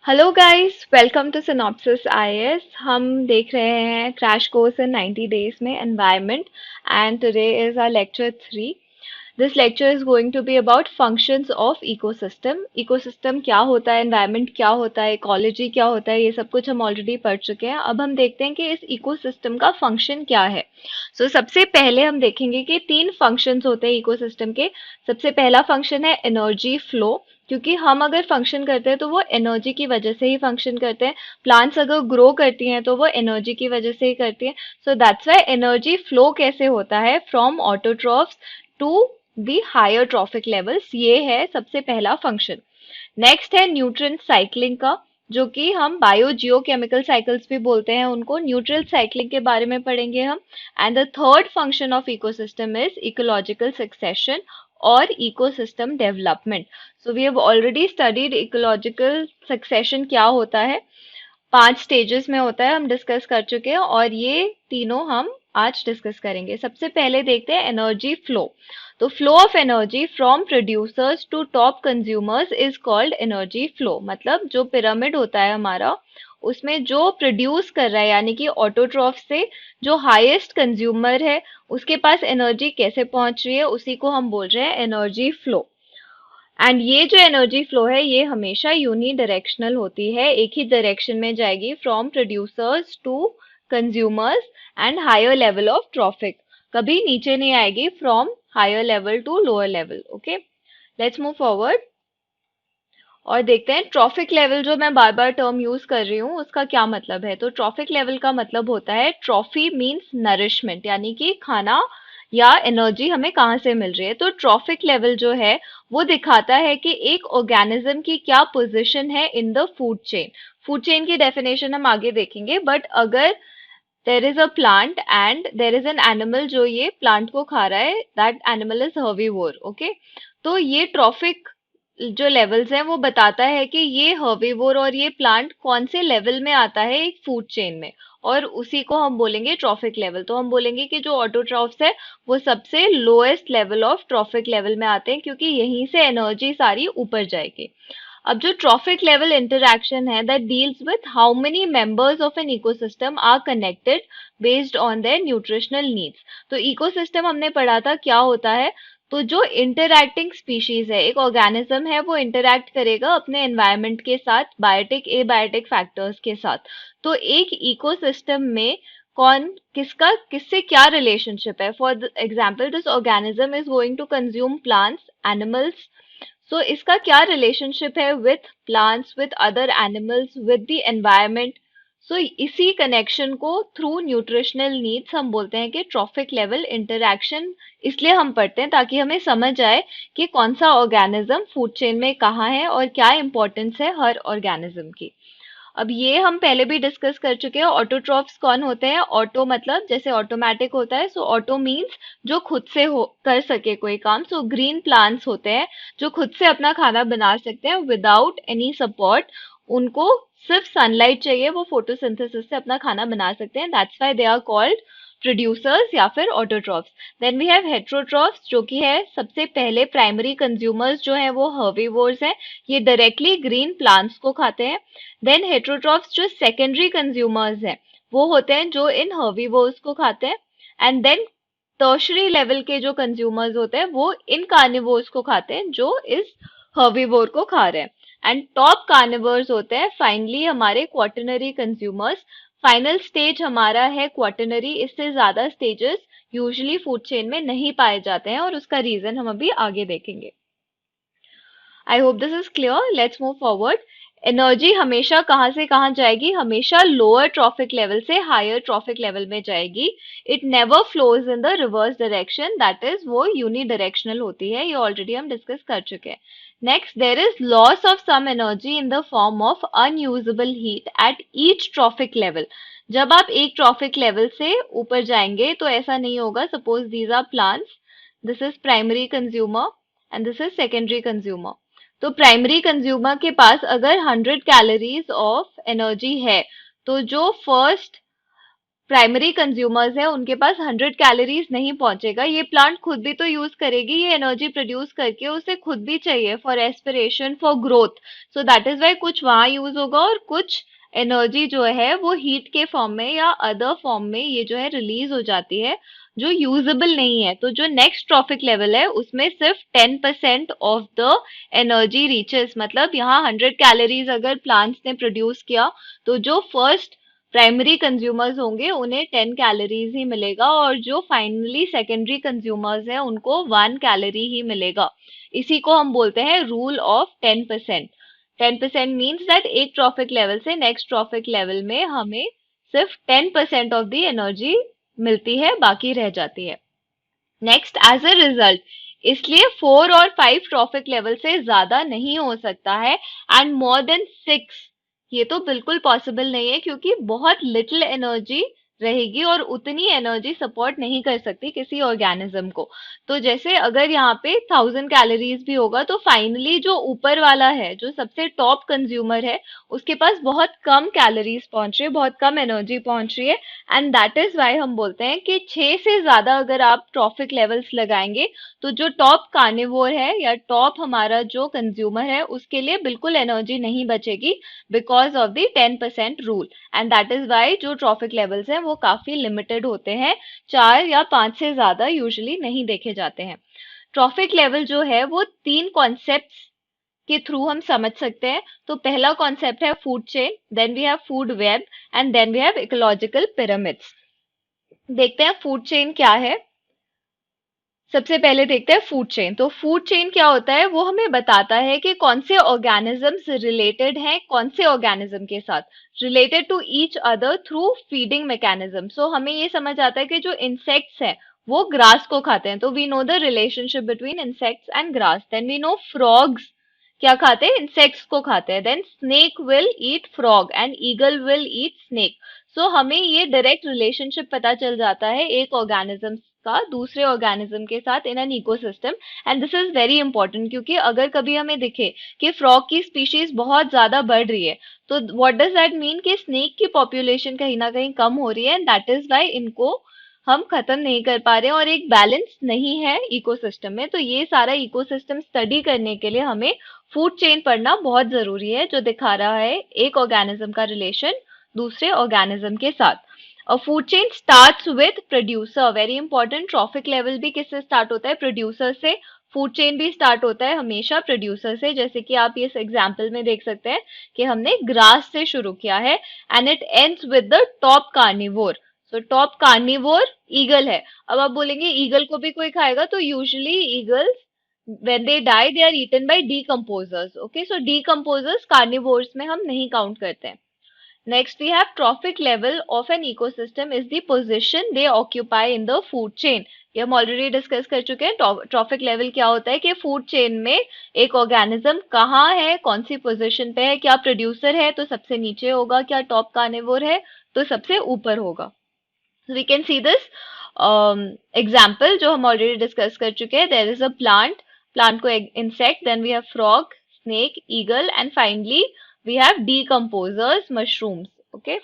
Hello guys, welcome to synopsis IAS. हम देख रहे हैं क्रैश कोर्स इन 90 डेज में environment and today is our lecture 3। This lecture is going to be about functions of ecosystem. Ecosystem क्या होता है, environment क्या होता है, इकोलॉजी क्या होता है, ये सब कुछ हम ऑलरेडी पढ़ चुके हैं। अब हम देखते हैं कि इस इकोसिस्टम का फंक्शन क्या है। सबसे पहले हम देखेंगे कि तीन फंक्शंस होते हैं इकोसिस्टम के। सबसे पहला फंक्शन है एनर्जी फ्लो, क्योंकि हम अगर फंक्शन करते हैं तो वो एनर्जी की वजह से ही फंक्शन करते हैं। प्लांट्स अगर ग्रो करती हैं तो वो एनर्जी की वजह से ही करती हैं। So that's why energy flow कैसे होता है from autotrophs to the higher trophic levels, ये है सबसे पहला फंक्शन। नेक्स्ट है न्यूट्रिएंट साइक्लिंग का, जो कि हम बायो जियो केमिकल साइकिल्स भी बोलते हैं उनको। न्यूट्रल साइक्लिंग के बारे में पढ़ेंगे हम। And the third function of ecosystem is ecological succession और ecosystem development. So we have already studied ecological succession क्या होता है। 5 स्टेजेस में होता है, हम डिस्कस कर चुके हैं और ये तीनों हम आज डिस्कस करेंगे। सबसे पहले देखते हैं एनर्जी फ्लो। तो flow of energy from producers to top consumers is called energy flow. मतलब जो पिरामिड होता है हमारा, उसमें जो प्रोड्यूस कर रहा है यानी कि ऑटोट्रॉफ से जो हाईएस्ट कंज्यूमर है उसके पास एनर्जी कैसे पहुंच रही है, उसी को हम बोल रहे हैं एनर्जी फ्लो। एंड ये जो एनर्जी फ्लो है ये हमेशा यूनी डायरेक्शनल होती है, एक ही डायरेक्शन में जाएगी, from producers to consumers and higher level of trophic. कभी नीचे नहीं आएगी from higher level to lower level. Okay, let's move forward और देखते हैं ट्रॉफिक लेवल। जो मैं बार बार टर्म यूज कर रही हूँ उसका क्या मतलब है। तो ट्रॉफिक लेवल का मतलब होता है, ट्रॉफी मीन्स नरिशमेंट, यानी कि खाना या एनर्जी हमें कहाँ से मिल रही है। तो ट्रॉफिक लेवल जो है वो दिखाता है कि एक ऑर्गेनिज्म की क्या पोजीशन है इन the food chain. Food chain की डेफिनेशन हम आगे देखेंगे, बट अगर देर is a plant and there is an animal जो ये प्लांट को खा रहा है, that animal is herbivore. Okay, तो ये ट्रॉफिक जो लेवल्स हैं वो बताता है कि ये हर्बीवोर और ये प्लांट कौन से लेवल में आता है एक फूड चेन में, और उसी को हम बोलेंगे ट्रॉफिक लेवल। तो हम बोलेंगे कि जो ऑटोट्रॉफ्स है वो सबसे lowest level of trophic level में आते हैं, क्योंकि यहीं से एनर्जी सारी ऊपर जाएगी। अब जो ट्रॉफिक लेवल इंटरैक्शन है, that deals with how many members of an ecosystem are connected based on their nutritional needs. तो इकोसिस्टम हमने पढ़ा था क्या होता है। तो जो इंटरैक्टिंग स्पीशीज है, एक ऑर्गेनिज्म है, वो इंटरैक्ट करेगा अपने एनवायरनमेंट के साथ, बायोटिक एबायोटिक फैक्टर्स के साथ। तो एक इकोसिस्टम में कौन किसका किससे क्या रिलेशनशिप है। For example, this organism is going to consume plants, animals. So इसका क्या रिलेशनशिप है with plants, with other animals, with the environment. So इसी कनेक्शन को थ्रू न्यूट्रिशनल नीड्स हम बोलते हैं कि ट्रॉफिक लेवल इंटरैक्शन। इसलिए हम पढ़ते हैं ताकि हमें समझ आए कि कौन सा ऑर्गेनिज्म फूड चेन में कहाँ है और क्या इंपॉर्टेंस है हर ऑर्गेनिज्म की। अब ये हम पहले भी डिस्कस कर चुके हैं। ऑटोट्रॉफ्स कौन होते हैं। ऑटो मतलब जैसे ऑटोमेटिक होता है, सो ऑटो मीन्स जो खुद से हो कर सके कोई काम। सो ग्रीन प्लांट्स होते हैं जो खुद से अपना खाना बना सकते हैं विदाउट एनी सपोर्ट। उनको सिर्फ सनलाइट चाहिए, वो फोटोसिंथेसिस से अपना खाना बना सकते हैं। That's why they are called producers या फिर autotrophs. Then we have heterotrophs, जो कि है सबसे पहले प्राइमरी कंज्यूमर्स जो है वो हर्बीवोर्स हैं। ये डायरेक्टली ग्रीन प्लांट्स को खाते हैं। देन हेट्रोट्रॉफ्स जो सेकेंडरी कंज्यूमर्स हैं वो होते हैं जो इन हर्बीवोर्स को खाते हैं। एंड देन टर्शरी लेवल के जो कंज्यूमर्स होते हैं वो इन कार्निवोर्स को खाते हैं जो इस हर्बीवोर को खा रहे हैं। एंड टॉप कार्निवर्स होते हैं फाइनली हमारे क्वाटरनरी कंज्यूमर्स। फाइनल स्टेज हमारा है क्वाटरनरी। इससे ज्यादा स्टेजेस यूजुअली फूड चेन में नहीं पाए जाते हैं और उसका रीजन हम अभी आगे देखेंगे। I hope this is clear. Let's move forward. Energy हमेशा कहाँ से कहाँ जाएगी, हमेशा लोअर ट्रॉफिक लेवल से हायर ट्रॉफिक लेवल में जाएगी। It never flows in the reverse direction, that is वो यूनी डायरेक्शनल होती है। ये ऑलरेडी हम डिस्कस कर चुके हैं। Next, there is loss of some energy in the form of unusable heat at each trophic level. जब आप एक ट्रॉफिक लेवल से ऊपर जाएंगे तो ऐसा नहीं होगा। Suppose these are plants, this is primary consumer and this is secondary consumer. तो प्राइमरी कंज्यूमर के पास अगर 100 कैलोरीज ऑफ एनर्जी है, तो जो फर्स्ट प्राइमरी कंज्यूमर्स है उनके पास 100 कैलोरीज नहीं पहुंचेगा, ये प्लांट खुद भी तो यूज करेगी, ये एनर्जी प्रोड्यूस करके उसे खुद भी चाहिए for respiration, for growth. So that is why कुछ वहां यूज होगा और कुछ एनर्जी जो है वो हीट के फॉर्म में या अदर फॉर्म में ये जो है रिलीज हो जाती है, जो यूजेबल नहीं है। तो जो नेक्स्ट ट्रॉफिक लेवल है उसमें सिर्फ 10% ऑफ द एनर्जी रीचेस, मतलब यहाँ 100 कैलोरीज अगर प्लांट्स ने प्रोड्यूस किया तो जो फर्स्ट प्राइमरी कंज्यूमर्स होंगे उन्हें 10 कैलोरीज ही मिलेगा, और जो फाइनली सेकेंडरी कंज्यूमर्स हैं उनको 1 कैलोरी ही मिलेगा। इसी को हम बोलते हैं रूल ऑफ 10%। 10% मीन्स दैट एक ट्रॉफिक लेवल से नेक्स्ट ट्रॉफिक लेवल में हमें सिर्फ 10% ऑफ द एनर्जी मिलती है, बाकी रह जाती है। नेक्स्ट, एज अ रिजल्ट, इसलिए 4 और 5 ट्रॉफिक लेवल से ज्यादा नहीं हो सकता है, एंड मोर देन 6 ये तो बिल्कुल पॉसिबल नहीं है, क्योंकि बहुत लिटिल एनर्जी रहेगी और उतनी एनर्जी सपोर्ट नहीं कर सकती किसी ऑर्गेनिज्म को। तो जैसे अगर यहाँ पे 1000 कैलोरीज भी होगा तो फाइनली जो ऊपर वाला है, जो सबसे टॉप कंज्यूमर है, उसके पास बहुत कम कैलोरीज पहुंच रही है, बहुत कम एनर्जी पहुंच रही है। एंड दैट इज वाई हम बोलते हैं कि 6 से ज्यादा अगर आप ट्रॉफिक लेवल्स लगाएंगे तो जो टॉप कार्निवोर है या टॉप हमारा जो कंज्यूमर है उसके लिए बिल्कुल एनर्जी नहीं बचेगी, because of the 10% rule. And that is why जो ट्रॉफिक लेवल्स हैं वो काफी लिमिटेड होते हैं, 4 या 5 से ज्यादा यूजुअली नहीं देखे जाते हैं। ट्रॉफिक लेवल जो है वो 3 कॉन्सेप्ट्स के थ्रू हम समझ सकते हैं। तो पहला कॉन्सेप्ट है food chain, then we have food web, and then we have ecological pyramids. देखते हैं फूड चेन क्या है। सबसे पहले देखते हैं फूड चेन। तो फूड चेन क्या होता है, वो हमें बताता है कि कौन से ऑर्गेनिजम्स रिलेटेड हैं कौन से ऑर्गेनिज्म के साथ, related to each other through feeding mechanism. So हमें ये समझ आता है कि जो इंसेक्ट्स हैं वो ग्रास को खाते हैं, तो we know the relationship between insects and grass. Then we know frogs क्या खाते हैं, इंसेक्ट्स को खाते हैं। Then snake will eat frog and eagle will eat snake. So हमें ये डायरेक्ट रिलेशनशिप पता चल जाता है एक ऑर्गेनिज्म का दूसरे ऑर्गेनिज्म के साथ इन an ecosystem. And this is very important, क्योंकि अगर कभी हमें दिखे कि फ्रॉग की स्पीशीज बहुत ज्यादा बढ़ रही है तो व्हाट डज दैट मीन कि स्नेक की पॉपुलेशन कहीं ना कहीं कम हो रही है, एंड दैट इज वाई इनको हम खत्म नहीं कर पा रहे हैं और एक बैलेंस नहीं है इकोसिस्टम में। तो ये सारा इकोसिस्टम स्टडी करने के लिए हमें फूड चेन पढ़ना बहुत जरूरी है, जो दिखा रहा है एक ऑर्गेनिज्म का रिलेशन दूसरे ऑर्गेनिज्म के साथ। और food chain starts with producer, very important. Trophic level भी किससे स्टार्ट होता है, प्रोड्यूसर से। फूड चेन भी स्टार्ट होता है हमेशा प्रोड्यूसर से, जैसे कि आप इस एग्जाम्पल में देख सकते हैं कि हमने ग्रास से शुरू किया है, and it ends with the top carnivore. तो टॉप कार्निवोर ईगल है। अब आप बोलेंगे ईगल को भी कोई खाएगा, तो usually eagles when they die they are eaten by decomposers. Okay, so decomposers carnivores में हम नहीं काउंट करते हैं। Next, we have trophic level of an ecosystem is the position they occupy in the food chain. ये हम already discuss कर चुके हैं। ट्रॉफिक लेवल क्या होता है कि फूड चेन में एक ऑर्गेनिज्म कहाँ है, कौन सी पोजीशन पे है, क्या प्रोड्यूसर है तो सबसे नीचे होगा, क्या टॉप कार्निवोर है तो सबसे ऊपर होगा। We can see this example जो हम ऑलरेडी डिस्कस कर चुके हैं। There is a plant, plant को insect, then we have frog, snake, eagle, and finally we have decomposers, mushrooms. Okay,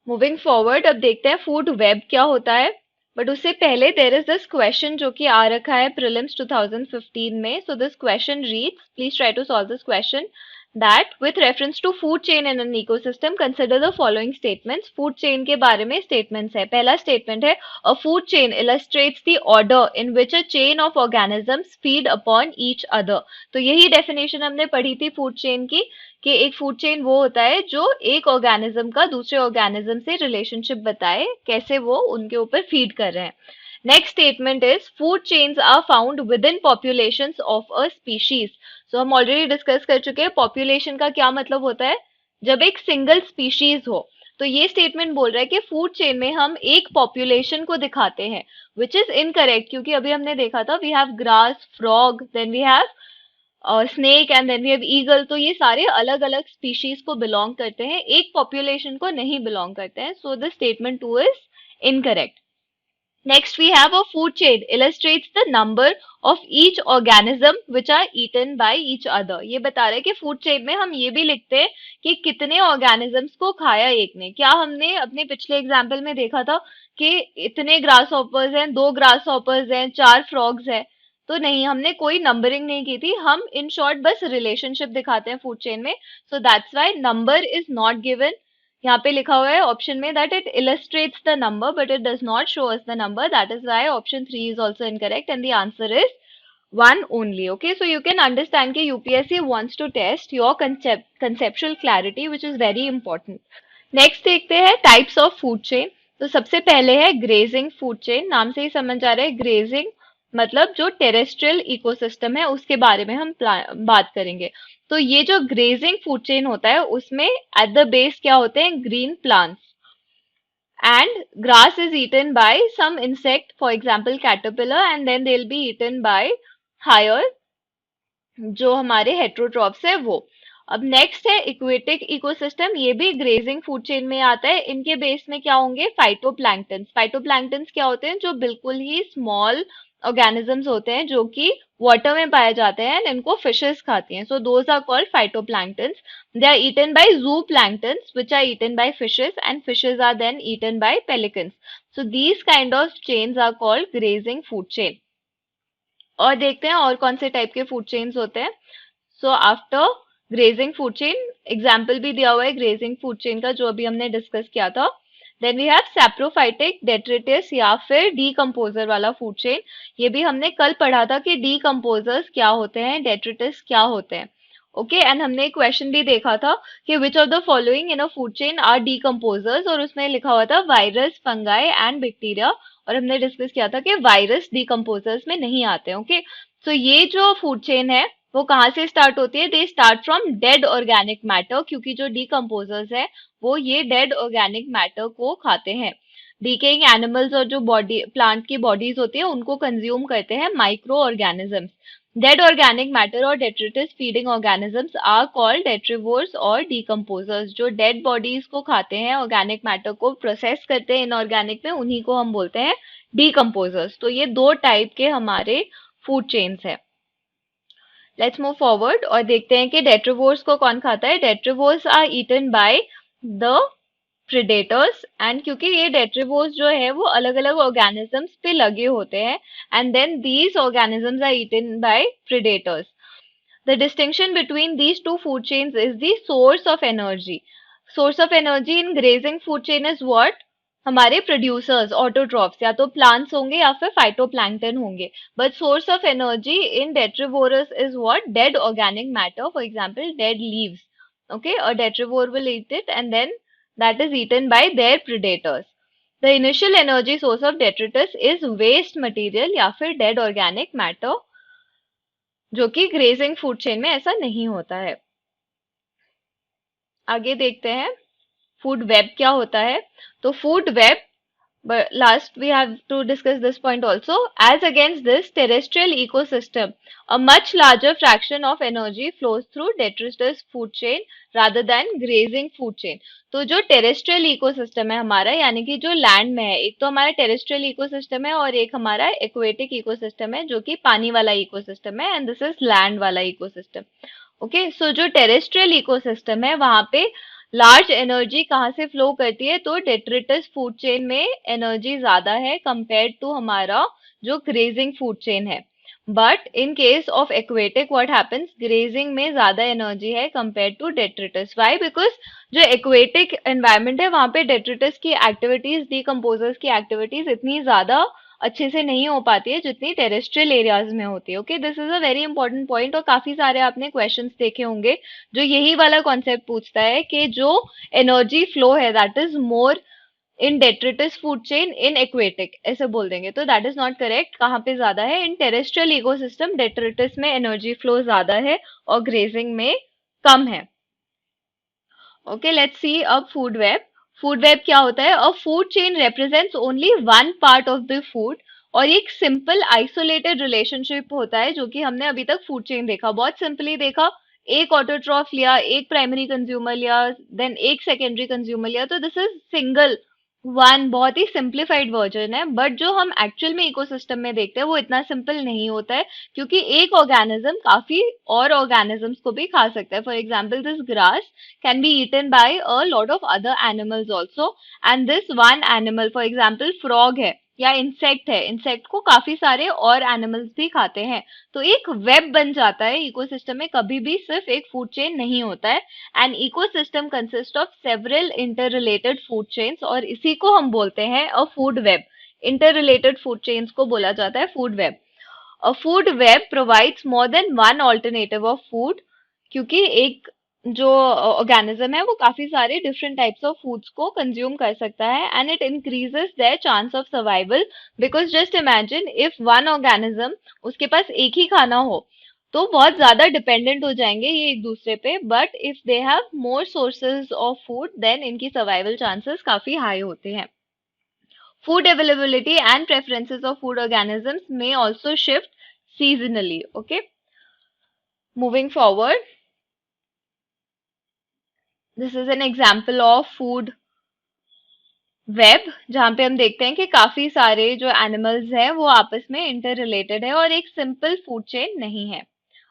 moving forward, अब देखते हैं फूड वेब क्या होता है। बट उससे पहले देर इज दिस क्वेश्चन जो कि आ रखा है प्रीलिम्स 2015 में। So this question reads, please try to solve this question, that with reference to food chain in an ecosystem consider the following statements। food chain के बारे में statements है। पहला statement है a food chain illustrates the order in which a chain of organisms feed upon each other। तो यही definition हमने पढ़ी थी food chain की, कि एक फूड चेन वो होता है जो एक ऑर्गेनिज्म का दूसरे ऑर्गेनिज्म से रिलेशनशिप बताए, कैसे वो उनके ऊपर फीड कर रहे हैं। Next statement is food chains are found within populations of a species. So हम ऑलरेडी डिस्कस कर चुके हैं पॉपुलेशन का क्या मतलब होता है, जब एक सिंगल स्पीशीज हो। तो ये स्टेटमेंट बोल रहा है कि फूड चेन में हम एक पॉपुलेशन को दिखाते हैं, विच इज इनकरेक्ट, क्योंकि अभी हमने देखा था we have grass, frog, then we have snake, and then we have eagle. तो ये सारे अलग अलग स्पीशीज को बिलोंग करते हैं, एक पॉपुलेशन को नहीं बिलोंग करते हैं। So the statement 2 is incorrect. Next, we have a food chain illustrates the number of each organism which are eaten by each other. ये बता रहे हैं कि फूड चेन में हम ये भी लिखते हैं कि कितने ऑर्गेनिजम्स को खाया एक ने. क्या हमने अपने पिछले एग्जाम्पल में देखा था कि इतने ग्रास हॉपर्स हैं, 2 ग्रास हॉपर्स हैं, 4 फ्रॉग्स हैं? तो नहीं, हमने कोई नंबरिंग नहीं की थी. हम इन शॉर्ट बस रिलेशनशिप दिखाते हैं फूड चेन में. सो that's Y number is not given. यहाँ पे लिखा हुआ है ऑप्शन में that it illustrates the number but it does not show us the number. That is why option 3 is also incorrect and the answer is 1 only. Okay, so you can understand कि UPSC wants to test your conceptual clarity which is very important. Next देखते हैं types of food chain. तो सबसे पहले है grazing food chain. नाम से ही समझ आ रहा है ग्रेजिंग मतलब जो टेरेस्ट्रियल इकोसिस्टम है उसके बारे में हम बात करेंगे. तो ये जो ग्रेजिंग फूड चेन होता है उसमें एट द बेस क्या होते हैं? Green plants. And grass is eaten by some insect, for example caterpillar, and then they will be eaten by higher जो हमारे हेट्रोट्रॉप्स है वो. अब नेक्स्ट है इक्वेटिक इकोसिस्टम. ये भी ग्रेजिंग फूड चेन में आता है. इनके बेस में क्या होंगे? फाइटोप्लैंक्टन्स. फाइटोप्लैंक्टन्स क्या होते हैं? जो बिल्कुल ही स्मॉल ऑर्गेनिजम्स होते हैं जो कि वाटर में पाए जाते हैं, इनको फिशेस खाती हैं. So those are called phytoplanktons. They are eaten by zooplankton which are eaten by fishes and fishes are then eaten by pelicans. So these kind of chains are called grazing food chain. और देखते हैं और कौन से type के food chains होते हैं. So after grazing food chain, example भी दिया हुआ है ग्रेजिंग फूड चेन का जो अभी हमने डिस्कस किया था. देन वी हैव सैप्रोफाइटिक, डेट्रिटिस या फिर डीकम्पोजर वाला फूड चेन. ये भी हमने कल पढ़ा था कि डीकम्पोजर्स क्या होते हैं, डेट्रिटिस क्या होते हैं. ओके, एंड हमने एक क्वेश्चन भी देखा था कि which of the following in a food chain are decomposers, और उसमें लिखा हुआ था वायरस, फंगाई एंड बैक्टीरिया. और हमने डिस्कस किया था कि वायरस डीकम्पोजर्स में नहीं आते. ओके, सो ये जो फूड चेन है वो कहाँ से स्टार्ट होती है? They start from dead organic matter, क्योंकि जो डीकम्पोजर्स है वो ये डेड ऑर्गेनिक मैटर को खाते हैं. डीकेइंग एनिमल्स और जो बॉडी प्लांट की बॉडीज होती है उनको कंज्यूम करते हैं micro organisms. Dead organic matter और डेट्रिटिस फीडिंग ऑर्गेनिजम्स आर कॉल्ड डेट्रिवोर्स और डीकम्पोजर्स. जो डेड बॉडीज को खाते हैं, ऑर्गेनिक मैटर को प्रोसेस करते हैं इनऑर्गेनिक में, उन्हीं को हम बोलते हैं डीकम्पोजर्स. तो ये दो टाइप के हमारे फूड चेन्स है. लेट्स मूव फॉरवर्ड और देखते हैं कि डेट्रिवोर्स को कौन खाता है. Detritivores are eaten by the predators. And क्योंकि ये डेट्रिवोर्स जो है वो अलग अलग ऑर्गेनिजम्स पे लगे होते हैं, and then these organisms are eaten by predators. The distinction between these two food chains is the source of energy. Source of energy in grazing food chain is what? हमारे प्रोड्यूसर्स ऑटोट्रॉफ्स या तो plants होंगे या फिर phytoplankton होंगे. But source of energy in detritivores is what? Dead organic matter, for example dead leaves. Okay, a detritivore will eat it and then that is eaten by their predators. The initial energy source of detritus is waste material या फिर dead organic matter, जो कि grazing food chain में ऐसा नहीं होता है. आगे देखते हैं फूड वेब क्या होता है. तो food web, but last we have to discuss this point also. As against this terrestrial ecosystem, a much larger fraction of energy flows through detritus food chain rather than grazing food chain. तो जो terrestrial ecosystem है हमारा, यानी कि जो land में है, एक तो हमारा टेरेस्ट्रियल इकोसिस्टम है और एक हमारा एक्वेटिक इकोसिस्टम है जो कि पानी वाला इकोसिस्टम है, एंड दिस इज लैंड वाला इकोसिस्टम. ओके, सो जो टेरेस्ट्रियल इकोसिस्टम है वहां पे लार्ज एनर्जी कहाँ से फ्लो करती है? तो डेट्रिटस फूड चेन में एनर्जी ज्यादा है कंपेयर टू हमारा जो ग्रेजिंग फूड चेन है. But in case of aquatic what happens? Grazing में ज्यादा एनर्जी है compare to detritus. Why? Because जो एक्वेटिक एनवायरमेंट है वहां पे डेट्रिटस की एक्टिविटीज, डीकम्पोजर्स की एक्टिविटीज इतनी ज्यादा अच्छे से नहीं हो पाती है जितनी टेरेस्ट्रियल एरियाज में होती है. Okay, this is a very important point. और काफी सारे आपने क्वेश्चंस देखे होंगे जो यही वाला कॉन्सेप्ट पूछता है कि जो एनर्जी फ्लो है that is more in detritus food chain in aquatic, ऐसे बोल देंगे तो दैट इज नॉट करेक्ट. कहाँ पे ज्यादा है? इन टेरेस्ट्रियल इकोसिस्टम डेट्रिटस में एनर्जी फ्लो ज्यादा है और ग्रेजिंग में कम है. ओके, लेट्स सी अब फूड वेब. फूड वेब क्या होता है? अ food chain represents only one part of the food, और एक सिंपल आइसोलेटेड रिलेशनशिप होता है जो कि हमने अभी तक फूड चेन देखा. बहुत सिंपली देखा, एक ऑटोट्रॉफ लिया, एक प्राइमरी कंज्यूमर लिया, देन एक सेकेंडरी कंज्यूमर लिया, तो दिस इज सिंगल वन बहुत ही सिंप्लीफाइड वर्जन है, बट जो हम एक्चुअल में इकोसिस्टम में देखते हैं वो इतना सिंपल नहीं होता है, क्योंकि एक ऑर्गेनिज्म काफी और ऑर्गेनिजम्स को भी खा सकता है. For example this grass can be eaten by a lot of other animals also, and this one animal for example frog है या इंसेक्ट है, इंसेक्ट को काफी सारे और एनिमल्स भी खाते हैं. तो एक वेब बन जाता है इकोसिस्टम में, कभी भी सिर्फ एक फूड चेन नहीं होता है. An ecosystem consist of several interrelated food chains, और इसी को हम बोलते हैं a food web. Interrelated food chains को बोला जाता है food web. A food web provides more than one alternative of food, क्योंकि एक जो ऑर्गेनिज्म है वो काफी सारे डिफरेंट टाइप्स ऑफ फूड्स को कंज्यूम कर सकता है, and it increases their chance of survival. Because just imagine if one organism, उसके पास एक ही खाना हो, तो बहुत ज्यादा डिपेंडेंट हो जाएंगे ये एक दूसरे पे. But if they have more sources of food, then इनकी सर्वाइवल चांसेस काफी हाई होते हैं. Food availability and preferences of food organisms may also shift seasonally. Okay, moving forward, this is an example of food web, जहाँ पे हम देखते हैं कि काफी सारे जो एनिमल्स हैं वो आपस में इंटर रिलेटेड है और एक सिंपल फूड चेन नहीं है.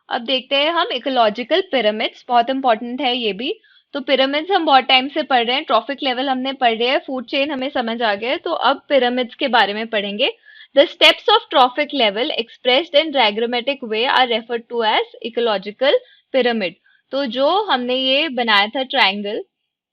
अब देखते हैं हम इकोलॉजिकल पिरामिड्स, बहुत इंपॉर्टेंट है ये भी. तो पिरामिड्स हम बहुत टाइम से पढ़ रहे हैं, ट्रॉफिक लेवल हमने पढ़ रहे हैं, फूड चेन हमें समझ आ गया है, तो अब पिरामिड्स के बारे में पढ़ेंगे. The steps of trophic level expressed in diagrammatic way are referred to as ecological pyramid. तो जो हमने ये बनाया था ट्राइंगल,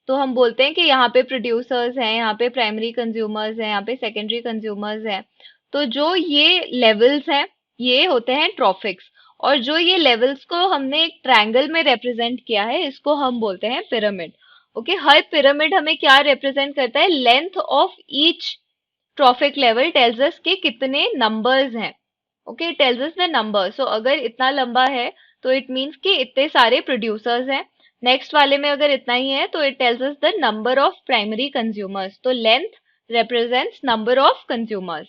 तो हम बोलते हैं कि यहाँ पे प्रोड्यूसर्स हैं, यहाँ पे प्राइमरी कंज्यूमर्स हैं, यहाँ पे सेकेंडरी कंज्यूमर्स हैं. तो जो ये लेवल्स हैं ये होते हैं ट्रॉफिक्स, और जो ये लेवल्स को हमने एक ट्रायंगल में रिप्रेजेंट किया है इसको हम बोलते हैं पिरामिड. ओके, हर पिरामिड हमें क्या रिप्रेजेंट करता है? Length of each trophic level tells us कि कितने नंबर्स हैं. Okay, tells us the number. So अगर इतना लंबा है तो इट मीन्स कि इतने सारे प्रोड्यूसर्स हैं. नेक्स्ट वाले में अगर इतना ही है तो it tells us the number of primary consumers. तो length represents number of consumers.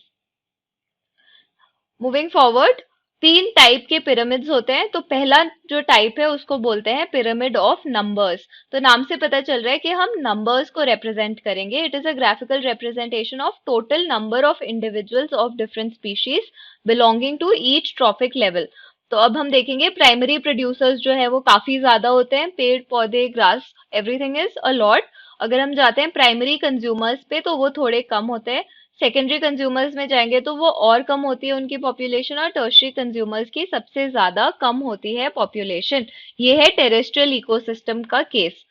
Moving forward, तीन टाइप के पिरामिड्स होते हैं. तो पहला जो टाइप है उसको बोलते हैं पिरामिड ऑफ नंबर्स. तो नाम से पता चल रहा है कि हम नंबर्स को रिप्रेजेंट करेंगे. It is a graphical representation of total number of individuals of different species belonging to each trophic level. तो अब हम देखेंगे प्राइमरी प्रोड्यूसर्स जो है वो काफी ज्यादा होते हैं, पेड़ पौधे grass everything is a lot. अगर हम जाते हैं प्राइमरी कंज्यूमर्स पे तो वो थोड़े कम होते हैं. सेकेंडरी कंज्यूमर्स में जाएंगे तो वो और कम होती है उनकी पॉपुलेशन, और टर्शियरी कंज्यूमर्स की सबसे ज्यादा कम होती है पॉपुलेशन. ये है टेरेस्ट्रियल इकोसिस्टम का केस.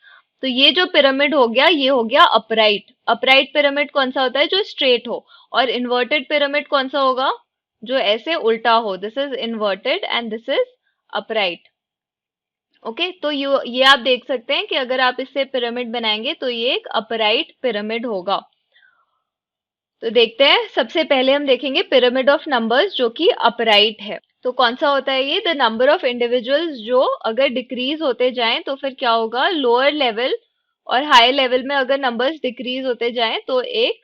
तो ये जो पिरामिड हो गया ये हो गया अपराइट. अपराइट पिरामिड कौन सा होता है? जो स्ट्रेट हो. और इन्वर्टेड पिरामिड कौन सा होगा? जो ऐसे उल्टा हो. This is inverted and this is upright. Okay, तो ये आप देख सकते हैं कि अगर आप इससे पिरामिड बनाएंगे तो ये एक अपराइट पिरामिड होगा. तो देखते हैं, सबसे पहले हम देखेंगे पिरामिड ऑफ नंबर्स जो कि अपराइट है. तो कौन सा होता है ये? द नंबर ऑफ इंडिविजुअल्स जो अगर डिक्रीज होते जाएं तो फिर क्या होगा? लोअर लेवल और हायर लेवल में अगर नंबर्स डिक्रीज होते जाएं तो एक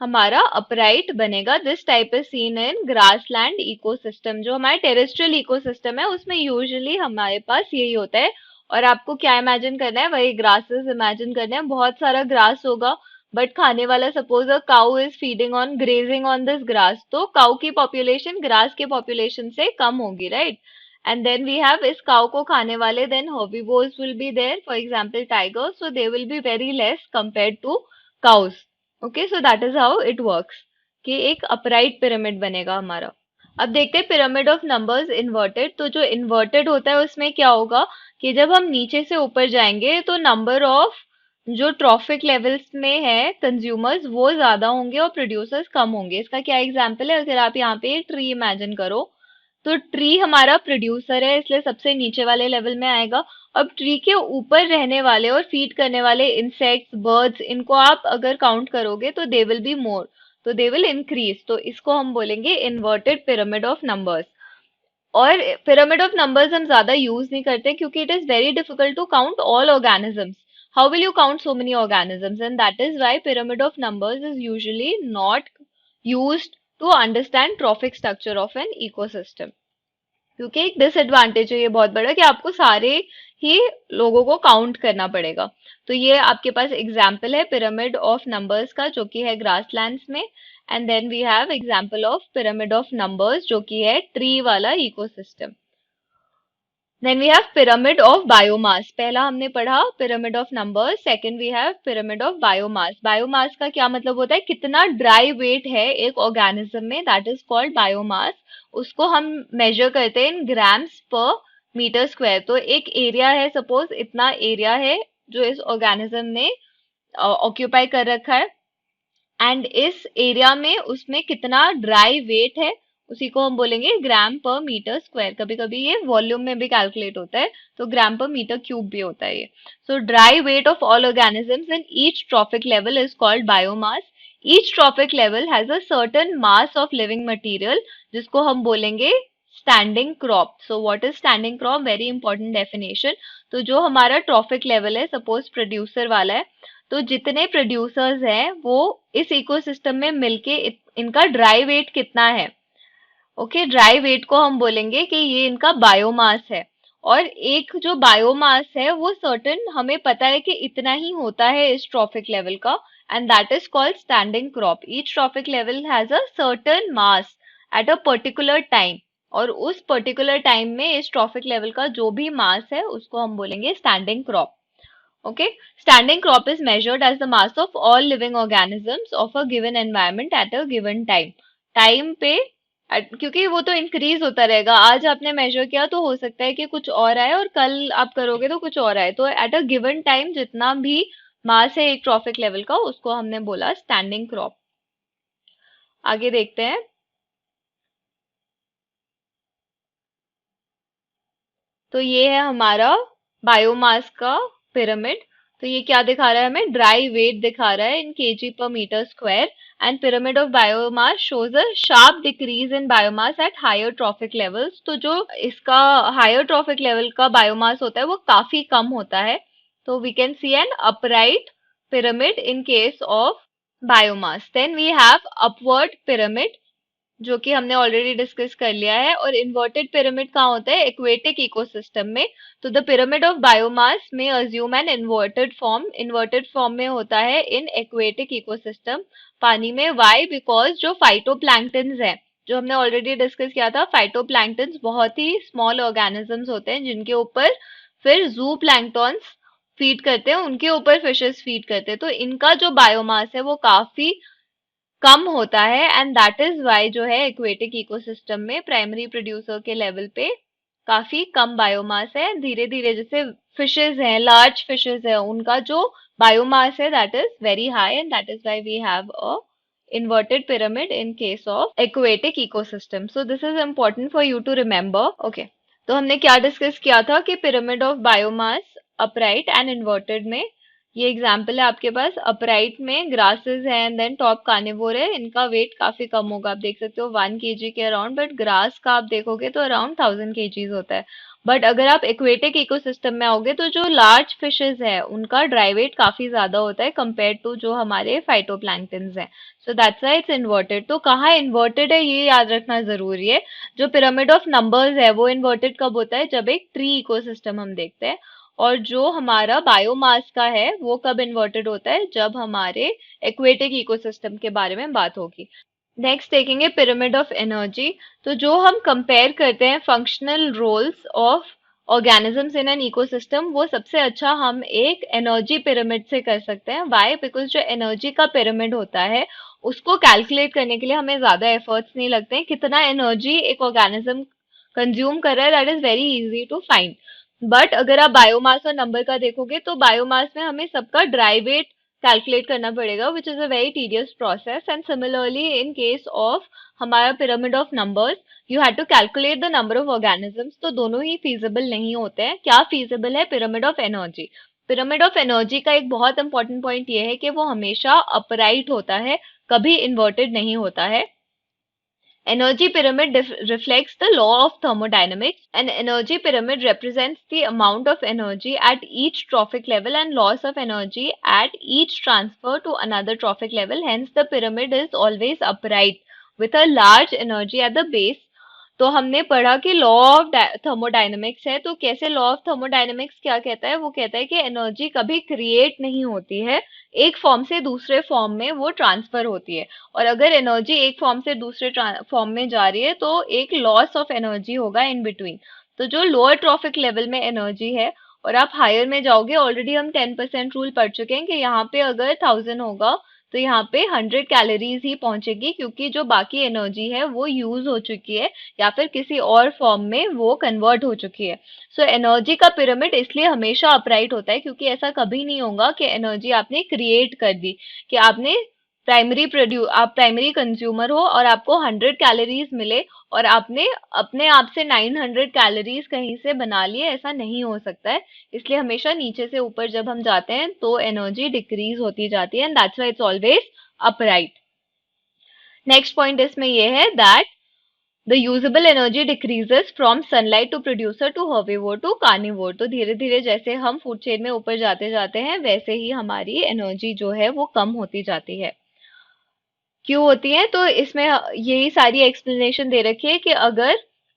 हमारा अपराइट बनेगा. This type is seen in grassland ecosystem. जो हमारे टेरेस्ट्रियल इकोसिस्टम है उसमें यूजुअली हमारे पास यही होता है. और आपको क्या इमेजिन करना है? वही ग्रासेस इमेजिन करना है. बहुत सारा ग्रास होगा, बट खाने वाला, suppose a cow is feeding on grazing on this grass, तो काउ की पॉपुलेशन ग्रास के पॉपुलेशन से कम होगी, right? And then we have इस काउ को खाने वाले then herbivores will be there, for example tigers, so they will be very less compared to cows. Okay, so that is how it works कि एक upright pyramid बनेगा हमारा. अब देखते हैं पिरामिड ऑफ नंबर्स इन्वर्टेड. तो जो इन्वर्टेड होता है उसमें क्या होगा कि जब हम नीचे से ऊपर जाएंगे तो नंबर ऑफ जो ट्रॉफिक लेवल्स में है कंज्यूमर्स वो ज्यादा होंगे और प्रोड्यूसर्स कम होंगे. इसका क्या एग्जांपल है? अगर आप यहाँ पे एक ट्री इमेजिन करो, तो ट्री हमारा प्रोड्यूसर है इसलिए सबसे नीचे वाले लेवल में आएगा. अब ट्री के ऊपर रहने वाले और फीड करने वाले इंसेक्ट्स, बर्ड्स, इनको आप अगर काउंट करोगे तो दे विल बी मोर, तो दे विल इंक्रीज. तो इसको हम बोलेंगे इन्वर्टेड पिरामिड ऑफ नंबर्स. और पिरामिड ऑफ नंबर्स हम ज्यादा यूज नहीं करते क्योंकि it is very difficult to count all organisms. How will you count so many organisms? And that is why pyramid of numbers is usually not used to understand trophic structure of an ecosystem. क्योंकि एक disadvantage है ये बहुत बड़ा कि आपको सारे ही लोगों को काउंट करना पड़ेगा। तो ये आपके पास एग्जाम्पल है पिरामिड ऑफ नंबर्स का, जो कि है ग्रासलैंड्स में। And then we have example of pyramid of numbers, जो कि है ट्री वाला ecosystem. Then we have pyramid of biomass. पहला हमने पढ़ा pyramid of numbers, second we have pyramid of biomass. Biomass का क्या मतलब होता है, कितना ड्राई वेट है एक ऑर्गेनिज्म में, दैट इज कॉल्ड बायोमास। उसको हम मेजर करते हैं इन ग्राम्स पर मीटर स्क्वायर। तो एक एरिया है, सपोज इतना एरिया है जो इस ऑर्गेनिज्म ने ऑक्यूपाई कर रखा है, एंड इस एरिया में उसमें कितना ड्राई वेट है उसी को हम बोलेंगे ग्राम पर मीटर स्क्वायर। कभी कभी ये वॉल्यूम में भी कैलकुलेट होता है, तो ग्राम पर मीटर क्यूब भी होता है ये। सो dry weight of all organisms in each trophic level is called biomass. Each trophic level has a certain mass of living material, जिसको हम बोलेंगे standing crop. So what is standing crop, very important definition. तो जो हमारा trophic level है, suppose producer वाला है, तो जितने प्रोड्यूसर्स हैं वो इस इकोसिस्टम में मिलके इनका ड्राई वेट कितना है, ओके, ड्राई वेट को हम बोलेंगे कि ये इनका बायोमास है। और एक जो बायोमास है वो सर्टेन हमें पता है कि इतना ही होता है इस ट्रॉफिक लेवल का, and that is called standing crop. Each trophic level has a certain mass at a particular time, और उस पर्टिकुलर टाइम में इस ट्रॉफिक लेवल का जो भी मास है उसको हम बोलेंगे standing crop. Okay, standing crop is measured as the mass of all living organisms of a given environment at a given time. Time पे क्योंकि वो तो इंक्रीज होता रहेगा, आज आपने मेजर किया तो हो सकता है कि कुछ और आए, और कल आप करोगे तो कुछ और आए। तो एट अ गिवन टाइम जितना भी मास है एक ट्रॉफिक लेवल का, उसको हमने बोला स्टैंडिंग क्रॉप। आगे देखते हैं। तो ये है हमारा बायोमास का पिरामिड। तो ये क्या दिखा रहा है हमें, ड्राई वेट दिखा रहा है in KG per metre square. And pyramid of biomass shows a sharp decrease in biomass at higher trophic levels. तो जो इसका हायर ट्रॉफिक लेवल का बायोमास होता है वो काफी कम होता है। तो we can see an upright pyramid in case of biomass. Then we have upward pyramid, जो कि हमने ऑलरेडी डिस्कस कर लिया है। और इन्वर्टेड पिरामिड कहाँ होता है, एक्वेटिक इकोसिस्टम में। तो द पिरामिड ऑफ बायोमास में assume an inverted form. Inverted form में होता है इन एक्वेटिक इकोसिस्टम, पानी में। वाई, बिकॉज जो फाइटोप्लैंक्टन्स है, जो हमने ऑलरेडी डिस्कस किया था, फाइटोप्लैंक्टन्स बहुत ही स्मॉल ऑर्गेनिजम्स होते हैं जिनके ऊपर फिर जू प्लैंक्टॉन्स फीड करते हैं, उनके ऊपर फिशेस फीड करते हैं। तो इनका जो बायोमास है वो काफी कम होता है, एंड दैट इज वाई जो है एक्वेटिक इकोसिस्टम में प्राइमरी प्रोड्यूसर के लेवल पे काफी कम बायोमास है। धीरे धीरे जैसे फिशेज हैं, लार्ज फिशेज है, उनका जो बायोमास है that is very high, and that is why we have a inverted pyramid in case of aquatic ecosystem. So this is important for you to remember. Okay, तो हमने क्या discuss किया था कि pyramid of biomass upright and inverted में, ये example है आपके पास। अपराइट में ग्रासेस हैं, देन टॉप कार्निवोर है, इनका वेट काफी कम होगा, आप देख सकते हो 1 kg के अराउंड। बट ग्रास का आप देखोगे तो अराउंड 1000 kgs होता है। बट अगर आप एक्वेटिक इकोसिस्टम में आओगे तो जो लार्ज फिशेज है उनका ड्राई वेट काफी ज्यादा होता है कंपेयर टू जो हमारे फाइटोप्लैंक्टन्स हैं। So that's why it's inverted. तो कहाँ इन्वर्टेड है ये याद रखना जरूरी है। जो पिरामिड ऑफ नंबर्स है वो इन्वर्टेड कब होता है, जब एक ट्री इकोसिस्टम हम देखते हैं। और जो हमारा बायोमास का है वो कब इन्वर्टेड होता है, जब हमारे एक्वेटिक इकोसिस्टम के बारे में बात होगी। नेक्स्ट देखेंगे पिरामिड ऑफ एनर्जी। तो जो हम कंपेयर करते हैं functional roles of organisms in an ecosystem, वो सबसे अच्छा हम एक एनर्जी पिरामिड से कर सकते हैं। वाई, बिकॉज जो एनर्जी का पिरामिड होता है उसको कैलकुलेट करने के लिए हमें ज्यादा एफर्ट्स नहीं लगते हैं। कितना एनर्जी एक ऑर्गेनिज्म कंज्यूम कर रहा है that is very easy to find. But अगर आप बायोमास और नंबर का देखोगे तो बायोमास में हमें सबका ड्राई वेट कैलकुलेट करना पड़ेगा, which is a very tedious process. And similarly in case of हमारा pyramid of numbers, you have to calculate the number of organisms. तो दोनों ही फीजिबल नहीं होते हैं। क्या फीजिबल है, pyramid of energy. Pyramid of energy का एक बहुत इंपॉर्टेंट पॉइंट ये है कि वो हमेशा अपराइट होता है, कभी इन्वर्टेड नहीं होता है। Energy pyramid reflects the law of thermodynamics. An energy pyramid represents the amount of energy at each trophic level and loss of energy at each transfer to another trophic level. Hence, the pyramid is always upright with a large energy at the base. तो हमने पढ़ा कि law of thermodynamics है। तो कैसे law of thermodynamics क्या कहता है? वो कहता है कि एनर्जी कभी क्रिएट नहीं होती है, एक फॉर्म से दूसरे फॉर्म में वो ट्रांसफर होती है। और अगर एनर्जी एक फॉर्म से दूसरे फॉर्म में जा रही है तो एक लॉस ऑफ एनर्जी होगा इन बिटवीन। तो जो लोअर ट्रॉफिक लेवल में एनर्जी है और आप हायर में जाओगे, ऑलरेडी हम 10% रूल पढ़ चुके हैं कि यहाँ पे अगर 1000 होगा तो यहाँ पे 100 कैलोरीज ही पहुंचेगी, क्योंकि जो बाकी एनर्जी है वो यूज हो चुकी है या फिर किसी और फॉर्म में वो कन्वर्ट हो चुकी है। सो एनर्जी का पिरामिड इसलिए हमेशा अपराइट होता है, क्योंकि ऐसा कभी नहीं होगा कि एनर्जी आपने क्रिएट कर दी, कि आपने आप प्राइमरी कंज्यूमर हो और आपको 100 कैलोरीज मिले और आपने अपने आप से 900 कैलोरीज कहीं से बना लिए, ऐसा नहीं हो सकता है। इसलिए हमेशा नीचे से ऊपर जब हम जाते हैं तो एनर्जी डिक्रीज होती जाती है, and that's why it's always upright. Next point इसमें ये है that the usable energy decreases from sunlight to producer to herbivore to carnivore. तो धीरे धीरे जैसे हम फूड चेन में ऊपर जाते जाते हैं वैसे ही हमारी एनर्जी जो है वो कम होती जाती है। क्यों होती है? तो इसमें यही सारी एक्सप्लेनेशन दे रखी है कि अगर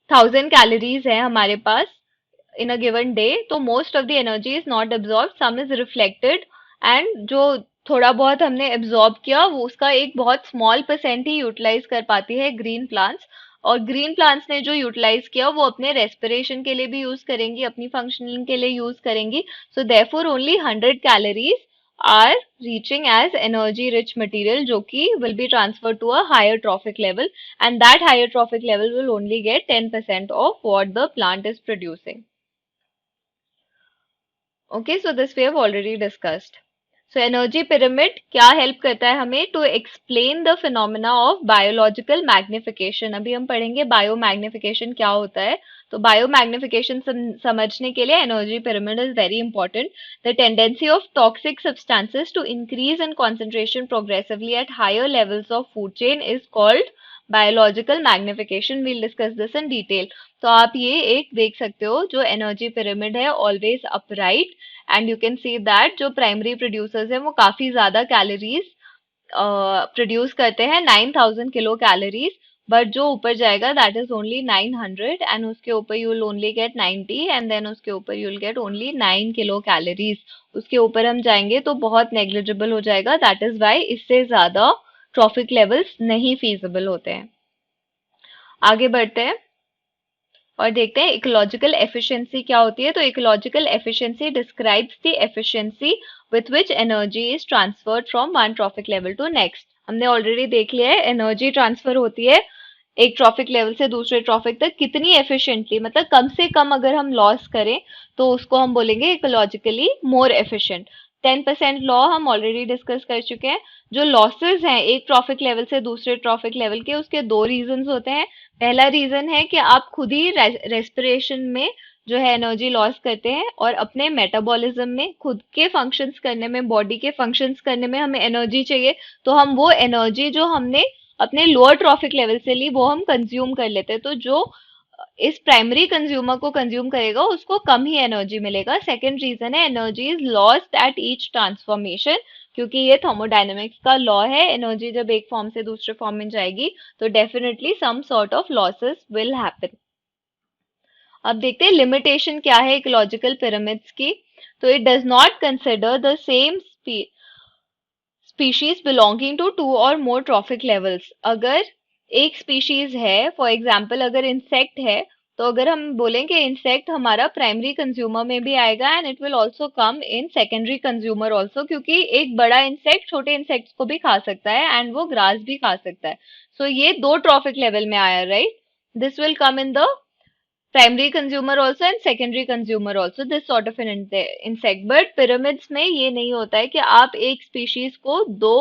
1000 कैलोरीज है हमारे पास in a given day, तो most of the energy is not absorbed, some is reflected, and जो थोड़ा बहुत हमने absorb किया वो उसका एक बहुत small percent ही utilize कर पाती है green plants। और green plants ने जो utilize किया वो अपने respiration के लिए भी use करेंगी, अपनी functioning के लिए use करेंगी। So therefore only 100 calories are reaching as energy rich material, जो कि will be transferred to a higher trophic level, and that higher trophic level will only get 10% of what the plant is producing. Okay, so this we have already discussed. So energy pyramid क्या help करता है हमें? To explain the phenomena of biological magnification। अभी हम पढ़ेंगे biomagnification क्या होता है। तो biomagnification समझने के लिए energy pyramid is very important. The tendency of toxic substances to increase in concentration progressively at higher levels of food chain is called biological magnification. We'll discuss this in detail. तो आप ये एक देख सकते हो, जो एनर्जी पिरामिड है always upright, and you can see that जो प्राइमरी प्रोड्यूसर्स हैं वो काफी ज्यादा कैलोरीज प्रोड्यूस करते हैं, 9000 किलो कैलोरीज। बट जो ऊपर जाएगा दैट इज ओनली 900, एंड उसके ऊपर you will only get 90, and then उसके ऊपर you will get only 9 kilo calories. उसके ऊपर हम जाएंगे तो बहुत नेग्लिजिबल हो जाएगा, दैट इज वाई इससे ज्यादा ट्रॉफिक लेवल्स नहीं फीजिबल होते हैं। आगे बढ़ते हैं और देखते हैं इकोलॉजिकल एफिशिएंसी क्या होती है। तो ecological efficiency describes the efficiency with which energy is transferred from one trophic level to next. हमने ऑलरेडी देख लिया है एनर्जी ट्रांसफर होती है एक ट्रॉफिक लेवल से दूसरे ट्रॉफिक तक कितनी एफिशिएंटली, मतलब कम से कम अगर हम लॉस करें तो उसको हम बोलेंगे इकोलॉजिकली मोर एफिशिएंट। 10% लॉ हम ऑलरेडी डिस्कस कर चुके हैं। जो लॉसेस हैं एक ट्रॉफिक लेवल से दूसरे ट्रॉफिक लेवल के, उसके दो रीजंस होते हैं। पहला रीजन है कि आप खुद ही रेस्पिरेशन में जो है एनर्जी लॉस करते हैं, और अपने मेटाबॉलिज्म में खुद के फंक्शंस करने में, बॉडी के फंक्शंस करने में हमें एनर्जी चाहिए। तो हम वो एनर्जी जो हमने अपने लोअर ट्रॉफिक लेवल से ली वो हम कंज्यूम कर लेते हैं। तो जो इस प्राइमरी कंज्यूमर को कंज्यूम करेगा उसको कम ही एनर्जी मिलेगा। सेकेंड रीजन है energy is lost at each transformation, क्योंकि ये थर्मोडायनेमिक्स का लॉ है, एनर्जी जब एक फॉर्म से दूसरे फॉर्म में जाएगी तो definitely some sort of losses will happen. अब देखते हैं लिमिटेशन क्या है इकोलॉजिकल पिरामिड्स की। तो it does not consider the same species belonging to two or more trophic levels. अगर एक स्पीशीज है, फॉर एग्जाम्पल अगर इंसेक्ट है, तो अगर हम बोलेंगे इंसेक्ट हमारा प्राइमरी कंज्यूमर में भी आएगा and it will also come in secondary consumer also, क्योंकि एक बड़ा इंसेक्ट छोटे इंसेक्ट्स को भी खा सकता है एंड वो ग्रास भी खा सकता है। सो ये दो ट्रॉफिक लेवल में आया, right? This will come in the primary consumer also and secondary consumer also, this sort of an insect। but pyramids में ये नहीं होता है कि आप एक species को दो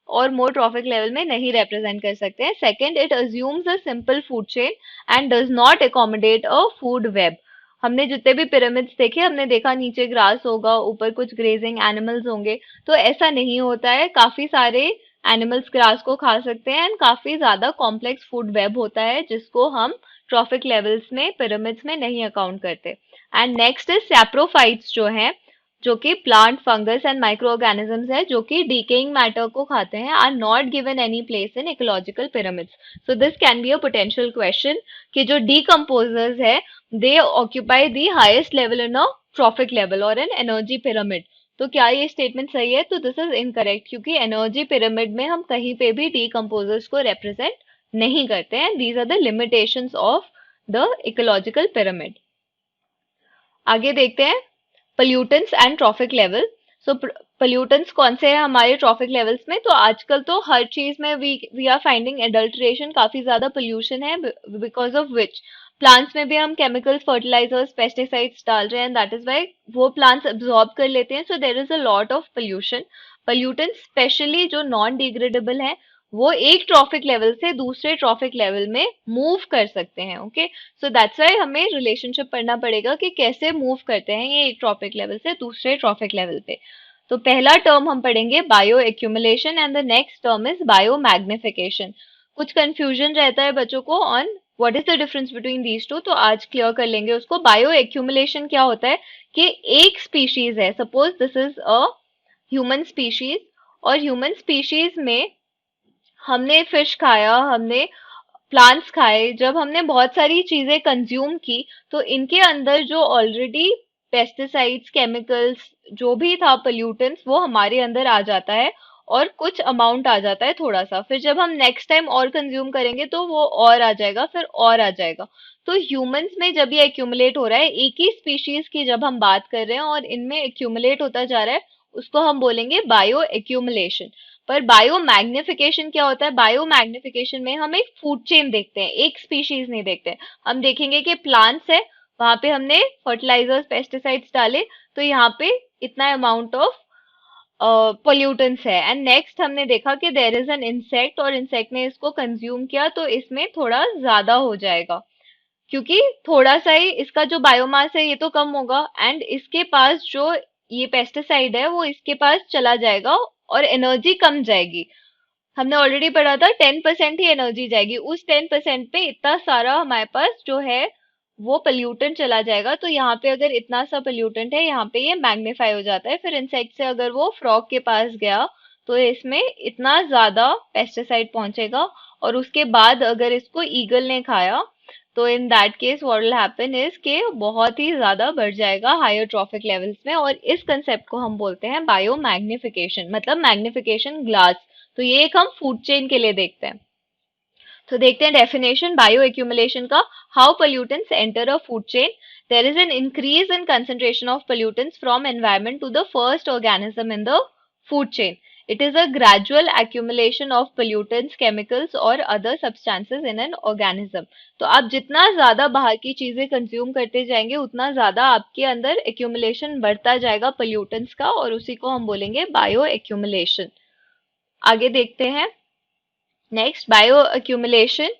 और more trophic level में नहीं represent कर सकते हैं। second, it assumes a simple food chain and does not accommodate a food web। हमने जितने भी pyramids देखे हमने देखा नीचे ग्रास होगा, ऊपर कुछ ग्रेजिंग एनिमल्स होंगे, तो ऐसा नहीं होता है। काफी सारे एनिमल्स ग्रास को खा सकते हैं एंड काफी ज्यादा कॉम्प्लेक्स फूड वेब होता है जिसको हम ट्रॉफिक लेवल्स में पिरामिड्स में नहीं अकाउंट करते। एंड नेक्स्ट इज सैप्रोफाइट्स जो हैं, जो कि plant, fungus and micro organisms है जो कि डिकेइंग मैटर को खाते हैं, are not given any place in ecological pyramids. So this can be a potential question कि जो डीकम्पोजर्स है they occupy the highest level in a trophic level or an energy pyramid. तो क्या ये statement सही है? तो दिस इज इनकरेक्ट, क्योंकि एनर्जी पिरामिड में हम कहीं पे भी डीकम्पोजर्स को रिप्रेजेंट नहीं करते हैं. These are the limitations of the ecological pyramid. आगे देखते हैं pollutants and trophic level. So pollutants कौन से हैं हमारे ट्रॉफिक लेवल्स में? तो आजकल तो हर चीज में वी आर फाइंडिंग एडल्ट्रेशन, काफी ज्यादा पोल्यूशन है, बिकॉज ऑफ विच प्लांट्स में भी हम केमिकल्स, फर्टिलाइजर्स, पेस्टिसाइड्स डाल रहे हैं, दैट इज वाई वो प्लांट्स एब्जॉर्ब कर लेते हैं. So there is a lot of pollution. Pollutants specially जो नॉन डिग्रेडेबल है वो एक ट्रॉफिक लेवल से दूसरे ट्रॉफिक लेवल में मूव कर सकते हैं. ओके, सो दैट्स वाई हमें रिलेशनशिप पढ़ना पड़ेगा कि कैसे मूव करते हैं ये एक ट्रॉफिक लेवल से दूसरे ट्रॉफिक लेवल पे. तो पहला टर्म हम पढ़ेंगे bio accumulation and the next term is bio magnification. कुछ कंफ्यूजन रहता है बच्चों को on what is the difference between these two, तो आज क्लियर कर लेंगे उसको. बायो एक्यूमुलेशन क्या होता है कि एक स्पीशीज है, suppose this is a human species, और ह्यूमन स्पीशीज में हमने फिश खाया, हमने प्लांट्स खाए, जब हमने बहुत सारी चीजें कंज्यूम की तो इनके अंदर जो ऑलरेडी पेस्टिसाइड्स, केमिकल्स, जो भी था पोल्यूटेंट्स, वो हमारे अंदर आ जाता है और कुछ अमाउंट आ जाता है थोड़ा सा. फिर जब हम नेक्स्ट टाइम और कंज्यूम करेंगे तो वो और आ जाएगा, फिर और आ जाएगा. तो ह्यूमंस में जब ये एक्यूमुलेट हो रहा है, एक ही स्पीशीज की जब हम बात कर रहे हैं और इनमें एक्यूमुलेट होता जा रहा है, उसको हम बोलेंगे बायो एक्यूमुलेशन. पर बायो मैग्निफिकेशन क्या होता है? बायो मैग्निफिकेशन में हम एक फूड चेन देखते हैं, एक स्पीशीज नहीं देखते हैं. हम देखेंगे कि प्लांट्स है, वहां पे हमने फर्टिलाइजर्स, पेस्टिसाइड्स डाले, तो यहाँ पे इतना अमाउंट ऑफ पोल्यूटेंट्स है. एंड नेक्स्ट हमने देखा कि देर इज एन इंसेक्ट, और इंसेक्ट ने इसको कंज्यूम किया तो इसमें थोड़ा ज्यादा हो जाएगा, क्योंकि थोड़ा सा ही इसका जो बायोमास है ये तो कम होगा, एंड इसके पास जो ये पेस्टिसाइड है वो इसके पास चला जाएगा और एनर्जी कम जाएगी. हमने ऑलरेडी पढ़ा था 10% ही एनर्जी जाएगी, उस 10% पे इतना सारा हमारे पास जो है वो पोल्यूटेंट चला जाएगा. तो यहाँ पे अगर इतना सा पोल्यूटेंट है, यहाँ पे ये मैग्नीफाई हो जाता है. फिर इंसेक्ट से अगर वो फ्रॉग के पास गया तो इसमें इतना ज्यादा पेस्टिसाइड पहुंचेगा, और उसके बाद अगर इसको ईगल ने खाया तो in that case what will happen is के बहुत ही ज्यादा बढ़ जाएगा हायर ट्रॉफिक लेवल्स में. और इस कंसेप्ट को हम बोलते हैं बायो मैग्निफिकेशन, मतलब मैग्निफिकेशन ग्लास. तो ये एक हम फूड चेन के लिए देखते हैं. तो देखते हैं डेफिनेशन बायो एक्यूमुलेशन का. How pollutants enter a food chain. There is an increase in concentration of pollutants from environment to the first organism in the food chain. It is a gradual accumulation of pollutants, chemicals और other substances in an organism. तो आप जितना ज्यादा बाहर की चीजें consume करते जाएंगे उतना ज्यादा आपके अंदर accumulation बढ़ता जाएगा pollutants का, और उसी को हम बोलेंगे bio accumulation. आगे देखते हैं. Next, bioaccumulation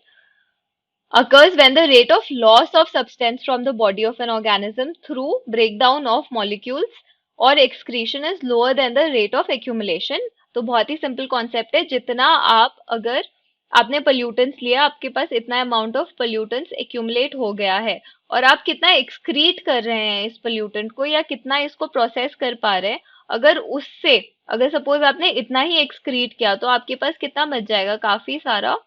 occurs when the rate of loss of substance from the body of an organism through breakdown of molecules or excretion is lower than the rate of accumulation. तो बहुत ही simple concept है. जितना आप, अगर आपने pollutants लिया, आपके पास इतना अमाउंट ऑफ पोल्यूटेंट्स एक्यूमुलेट हो गया है, और आप कितना एक्सक्रीट कर रहे हैं इस पोल्यूटेंट को, या कितना इसको प्रोसेस कर पा रहे हैं, अगर उससे, अगर सपोज आपने इतना ही एक्सक्रीट किया तो आपके पास कितना बच जाएगा? काफी सारा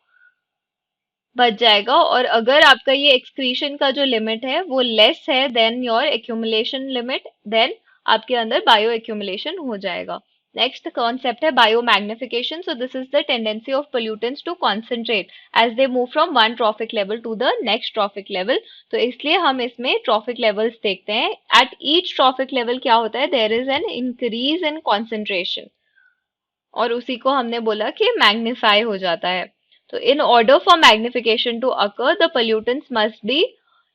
बच जाएगा. और अगर आपका ये एक्सक्रीशन का जो लिमिट है वो लेस है देन योर एक्यूमुलेशन लिमिट, देन आपके अंदर बायो एक्यूमुलेशन हो जाएगा. नेक्स्ट कॉन्सेप्ट है biomagnification. So this is the tendency of pollutants to concentrate as they move from one trophic level to the next trophic level. तो इसलिए हम इसमें ट्रॉफिक लेवल्स देखते हैं. एट ईच ट्रॉफिक लेवल क्या होता है? There is an increase in concentration, और उसी को हमने बोला कि मैग्नीफाई हो जाता है. तो in order for magnification to occur the pollutants must be,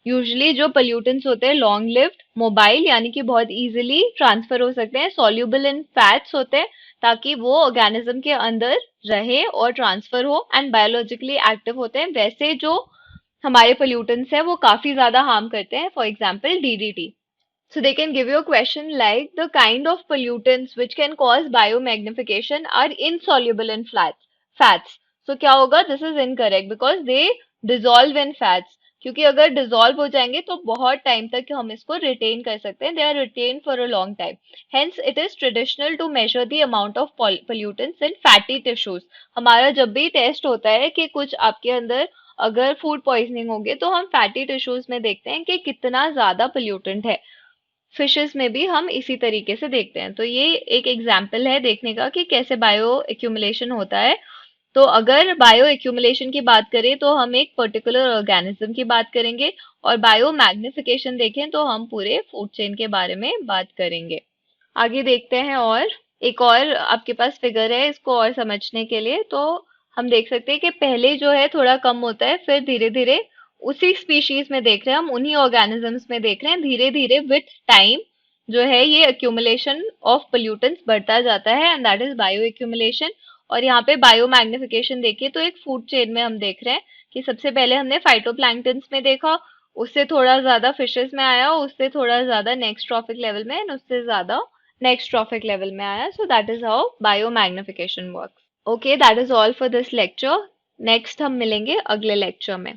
usually जो पोल्यूटेंट्स होते हैं लॉन्ग लिव्ड, मोबाइल यानी कि बहुत इजीली ट्रांसफर हो सकते हैं, सॉल्युबल इन फैट्स होते हैं ताकि वो ऑर्गेनिज्म के अंदर रहे और ट्रांसफर हो, एंड बायोलॉजिकली एक्टिव होते हैं. वैसे जो हमारे पोल्यूटेंट्स हैं वो काफी ज्यादा हार्म करते हैं, for example DDT. So they can give you a question like the kind of pollutants which can cause biomagnification are insoluble in fats. So क्या होगा? This is incorrect because they dissolve in fats. क्योंकि अगर dissolve हो जाएंगे तो बहुत time तक हम इसको रिटेन कर सकते हैं, they are retain for a long time. Hence it is traditional to measure the amount of pollutants in fatty tissues. हमारा जब भी टेस्ट होता है कि कुछ आपके अंदर अगर फूड पॉइजनिंग होगी तो हम फैटी टिश्यूज में देखते हैं कि कितना ज्यादा पोल्यूटेंट है। फिशेस में भी हम इसी तरीके से देखते हैं। तो ये एक एग्जाम्पल है देखने का कि कैसे बायो एक्यूमुलेशन होता है। तो अगर बायो एक्यूमुलेशन की बात करें तो हम एक पर्टिकुलर ऑर्गेनिज्म की बात करेंगे, और बायो मैग्निफिकेशन देखें तो हम पूरे फूड चेन के बारे में बात करेंगे। आगे देखते हैं, और एक और आपके पास फिगर है इसको और समझने के लिए। तो हम देख सकते हैं कि पहले जो है थोड़ा कम होता है, फिर धीरे धीरे उसी स्पीशीज में देख रहे हैं हम, उन्हीं ऑर्गेनिजम्स में देख रहे हैं, धीरे धीरे विथ टाइम जो है ये एक्यूमुलेशन ऑफ पोल्यूटेंट्स बढ़ता जाता है, and that is bio accumulation. और यहाँ पे बायो मैग्निफिकेशन देखिए तो एक फूड चेन में हम देख रहे हैं कि सबसे पहले हमने फाइटोप्लैंक्टन्स में देखा, उससे थोड़ा ज्यादा फिशेस में आया, उससे थोड़ा ज्यादा नेक्स्ट ट्रॉफिक लेवल में, and उससे ज्यादा नेक्स्ट ट्रॉफिक लेवल में आया। सो that is how bio magnification works. Okay, that is all for this lecture. Next हम मिलेंगे अगले लेक्चर में।